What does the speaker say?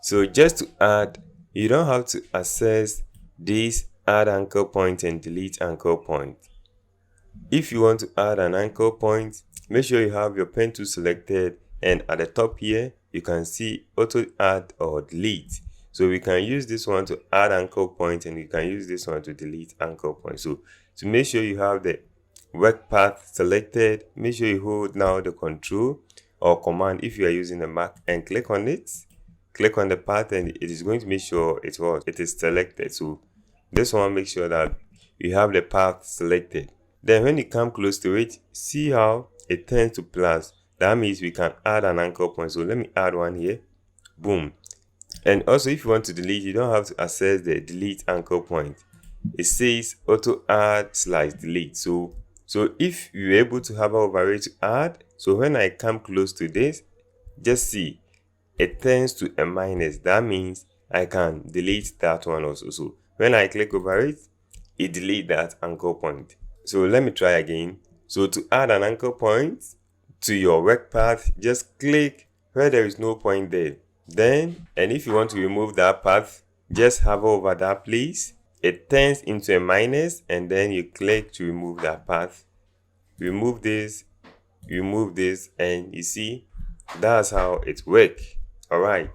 So just to add, you don't have to access this add anchor point and delete anchor point. If you want to add an anchor point, make sure you have your pen tool selected, and at the top here you can see auto add or delete. So we can use this one to add anchor point, and you can use this one to delete anchor point. So to make sure you have the work path selected, make sure you hold now the control or command if you are using a Mac and click on it. Click on the path and it is going to make sure it is selected. So this one, make sure that you have the path selected. Then when you come close to it, see how it turns to plus. That means we can add an anchor point. So let me add one here. Boom. And also, if you want to delete, you don't have to access the delete anchor point. It says auto add / delete. So if you're able to hover over it to add, so when I come close to this, just see it turns to a minus. That means I can delete that one also. So when I click over it, it deletes that anchor point. So let me try again. So to add an anchor point to your work path, just click where there is no point there. Then, and if you want to remove that path, just hover over that place. It turns into a minus, and then you click to remove that path. Remove this, and you see, that's how it works. All right.